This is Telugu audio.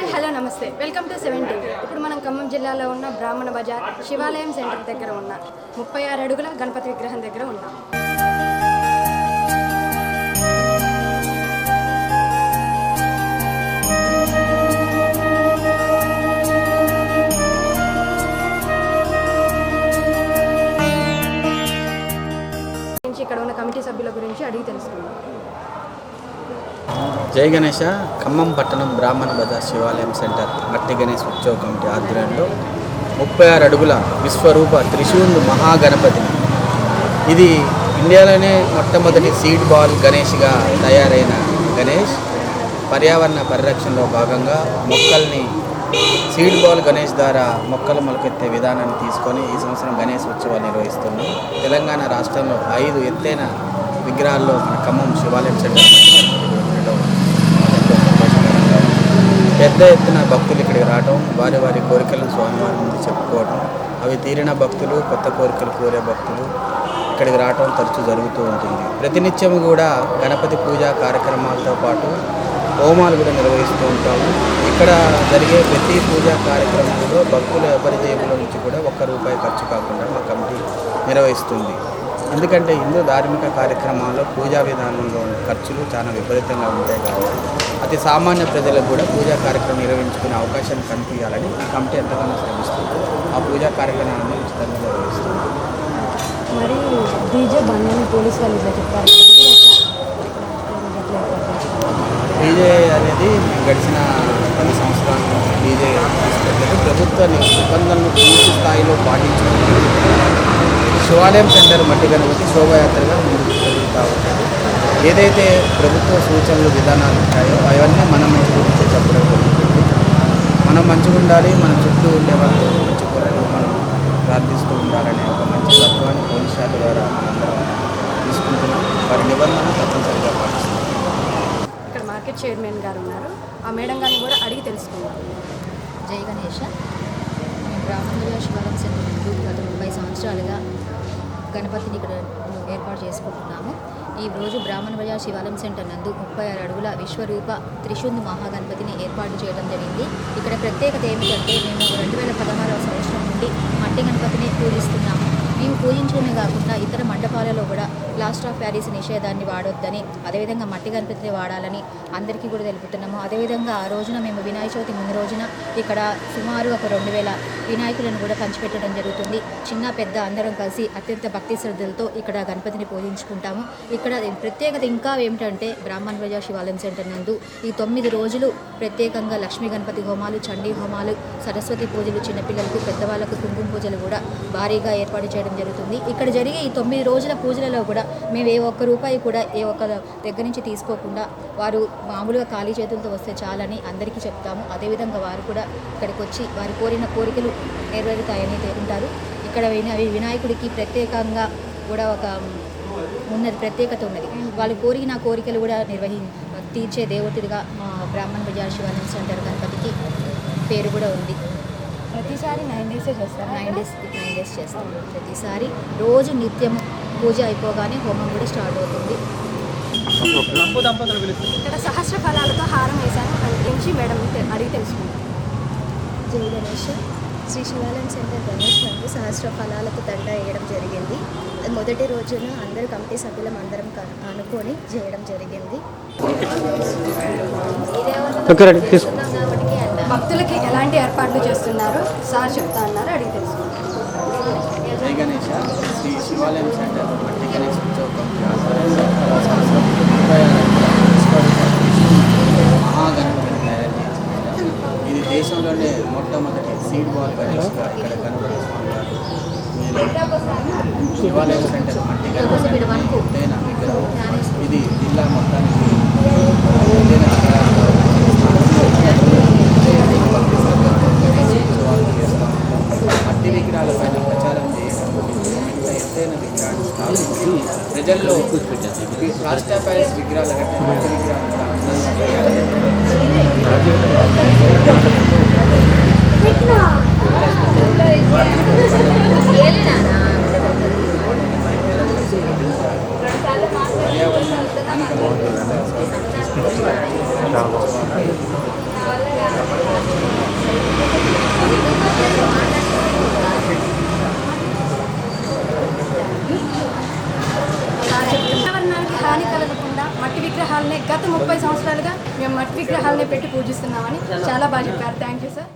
హాయ్ హలో నమస్తే వెల్కమ్ టు 7 టీవీ. ఇప్పుడు మనం ఖమ్మం జిల్లాలో ఉన్న బ్రాహ్మణ బజార్ శివాలయం సెంటర్ దగ్గర ఉన్న 36 అడుగుల గణపతి విగ్రహం దగ్గర ఉన్నాం. ఇక్కడ ఉన్న కమిటీ సభ్యుల గురించి అడిగి తెలుసుకుందాం. జై గణేష. ఖమ్మం పట్టణం బ్రాహ్మణ బజార్ శివాలయం సెంటర్ మట్టి గణేష్ ఉత్సవ కమిటీ ఆధ్వర్యంలో 36 అడుగుల విశ్వరూప త్రిశూల్ మహాగణపతి, ఇది ఇండియాలోనే మొట్టమొదటి సీడ్ బాల్ గణేష్గా తయారైన గణేష్ పర్యావరణ పరిరక్షణలో భాగంగా మొక్కల్ని సీడ్ బాల్ గణేష్ ద్వారా మొక్కలు మొలకెత్తే విధానాన్ని తీసుకొని ఈ సంవత్సరం గణేష్ ఉత్సవాలు నిర్వహిస్తున్నాం. తెలంగాణ రాష్ట్రంలో 5 ఎత్తైన విగ్రహాల్లో మన ఖమ్మం శివాలయం సెంటర్ పెద్ద ఎత్తున భక్తులు ఇక్కడికి రావడం, వారి వారి కోరికలను స్వామివారి ముందు చెప్పుకోవడం, అవి తీరిన భక్తులు, కొత్త కోరికలు కోరే భక్తులు ఇక్కడికి రావడం తరచూ జరుగుతూ ఉంటుంది. ప్రతినిత్యం కూడా గణపతి పూజా కార్యక్రమాలతో పాటు హోమాలు కూడా నిర్వహిస్తూ ఉంటాము. ఇక్కడ జరిగే ప్రతి పూజా కార్యక్రమంలో భక్తుల ఎవరి జేబుల నుంచి కూడా ₹1 ఖర్చు కాకుండా మా కమిటీ నిర్వహిస్తుంది. ఎందుకంటే హిందూ ధార్మిక కార్యక్రమాల్లో పూజా విధానంలో ఖర్చులు చాలా విపరీతంగా ఉంటాయి కాబట్టి అతి సామాన్య ప్రజలకు కూడా పూజా కార్యక్రమం నిర్వహించుకునే అవకాశాన్ని కనిపించాలని ఈ కమిటీ ఎంతగానో శ్రమిస్తుంది. ఆ పూజా కార్యక్రమాన్ని ఉచితంగా నిర్వహిస్తుంది. మరి డీజే బండి పోలీసు వాళ్ళు ఇట్లా చెప్తారు. డీజే అనేది గడిచిన 10 సంవత్సరాల నుంచి డీజే తీసుకెళ్ళలేదు. ప్రభుత్వ నిబంధనలను పూర్తి స్థాయిలో పాటించుకుంటూ శివాలయం సెంటర్ మట్టి గణపతి శోభాయాత్రగా ముందుకు జరుగుతూ ఉంటుంది. ఏదైతే ప్రభుత్వ సూచనలు విధానాలు ఉంటాయో అవన్నీ మనం మంచి గురించి చెప్పడం జరుగుతుంది. మనం మంచిగా ఉండాలి, మన చుట్టూ ఉండే వాళ్ళు మంచి కొరకు మనం ప్రార్థిస్తూ ఉండాలనే ఒక మంచి తత్వాన్ని పోలీస్ శాఖ ద్వారా మనందరం తీసుకుంటున్నాం. వారి నిబంధన తప్పనిసరిగా పాటిస్తున్నాం. ఇక్కడ మార్కెట్ చైర్మన్ గారు ఉన్నారు, ఆ మేడం గారిని కూడా అడిగి తెలుసుకుందాం. జై గణేష. మేము బ్రాహ్మణ బజార్ శివాలయం సెంటర్ నందు గత 30 సంవత్సరాలుగా గణపతిని ఇక్కడ ఏర్పాటు చేసుకుంటున్నాము. ఈ రోజు బ్రాహ్మణ బజార్ శివాలయం సెంటర్ నందు 36 అడుగుల విశ్వరూప త్రిశూల్ మహాగణపతిని ఏర్పాటు చేయడం జరిగింది. ఇక్కడ ప్రత్యేకత ఏమిటంటే మేము 2016వ సంవత్సరం నుండి మట్టి గణపతిని పూజిస్తున్నాము. మేము పూజించడమే కాకుండా ఇతర మండపాలలో కూడా ప్లాస్టర్ ఆఫ్ ప్యారిస్ నిషేధాన్ని వాడొద్దని, అదేవిధంగా మట్టి గణపతిని వాడాలని అందరికీ కూడా తెలుపుతున్నాము. అదేవిధంగా ఆ రోజున మేము వినాయక చవితి ముందు రోజున ఇక్కడ సుమారు ఒక 2000 వినాయకులను కూడా పంచిపెట్టడం జరుగుతుంది. చిన్న పెద్ద అందరం కలిసి అత్యంత భక్తి శ్రద్ధలతో ఇక్కడ గణపతిని పూజించుకుంటాము. ఇక్కడ ప్రత్యేకత ఇంకా ఏమిటంటే బ్రాహ్మణ బజార్ శివాలయం సెంటర్ నందు ఈ 9 రోజులు ప్రత్యేకంగా లక్ష్మీ గణపతి హోమాలు, చండీ హోమాలు, సరస్వతి పూజలు, చిన్నపిల్లలకు పెద్దవాళ్ళకు కుంకుమ పూజలు కూడా భారీగా ఏర్పాటు చేయడం జరుగుతుంది. ఇక్కడ జరిగే ఈ 9 రోజుల పూజలలో కూడా మేము ₹1 కూడా ఏ ఒక్క దగ్గర నుంచి తీసుకోకుండా వారు మామూలుగా ఖాళీ చేతులతో వస్తే చాలని అందరికీ చెప్తాము. అదేవిధంగా వారు కూడా ఇక్కడికి వచ్చి వారు కోరిన కోరికలు నెరవేరుతాయని తేలుంటారు. ఇక్కడ వినాయకుడికి ప్రత్యేకంగా కూడా ఒక ఉన్నది ప్రత్యేకత ఉన్నది. వాళ్ళు కోరిన కోరికలు కూడా తీర్చే దేవతడిగా మా బ్రాహ్మణ బజార్ శివాలయం సెంటర్ గణపతికి పేరు కూడా ఉంది. ప్రతిసారి 9 days చేస్తారు. 9 days చేస్తాం. ప్రతిసారి రోజు నిత్యం పూజ అయిపోగానే హోమం కూడా స్టార్ట్ అవుతుంది. ఇక్కడ సహస్ర ఫలాలతో హారం వేశాను గురించి మేడం అడిగి తెలుసుకుంటాం. జై గణేష్. శ్రీ శివాలయం సెంటర్ గణేష్ నందు సహస్ర ఫలాలకు దండ వేయడం జరిగింది. మొదటి రోజున అందరు కమిటీ సభ్యులం అందరం అనుకొని చేయడం జరిగింది. భక్తులకి ఎలాంటి ఏర్పాట్లు చేస్తున్నారు సార్ చెప్తా అన్నారు, అడిగి తెలుసుకుంటాం. జై గణేష. శ్రీ శివాలయం సెంటర్ మట్టి గణేష్ ఉత్సవ కమిటీ ఆధ్వర్యంలో మహాగణపతిని తయారు చేసింది. ఇది దేశంలోనే మొట్టమొదటి సీడ్ బాల్ గణేష్గా ఇక్కడ కనబడే స్వామివారు శివాలయం సెంటర్ మట్టి గణేష్ ఎత్తైన విగ్రహం. ఇది జిల్లా మొత్తానికి ఎత్తైన విగ్రహాలు మట్టి విగ్రహాల పైన ప్రచారం చేయడం, ఇంత ఎత్తైన విగ్రహాలు స్థాపించి ప్రజల్లో ప్లాస్టర్ ఆఫ్ ప్యారిస్ విగ్రహాల కంటే మట్టి విగ్రహాలు పర్యావరణ పర్యావరణానికి హాని కలగకుండా మట్టి విగ్రహాలనే గత 30 సంవత్సరాలుగా మేము మట్టి విగ్రహాలనే పెట్టి పూజిస్తున్నామని చాలా బాగా చెప్పారు. Thank you sir.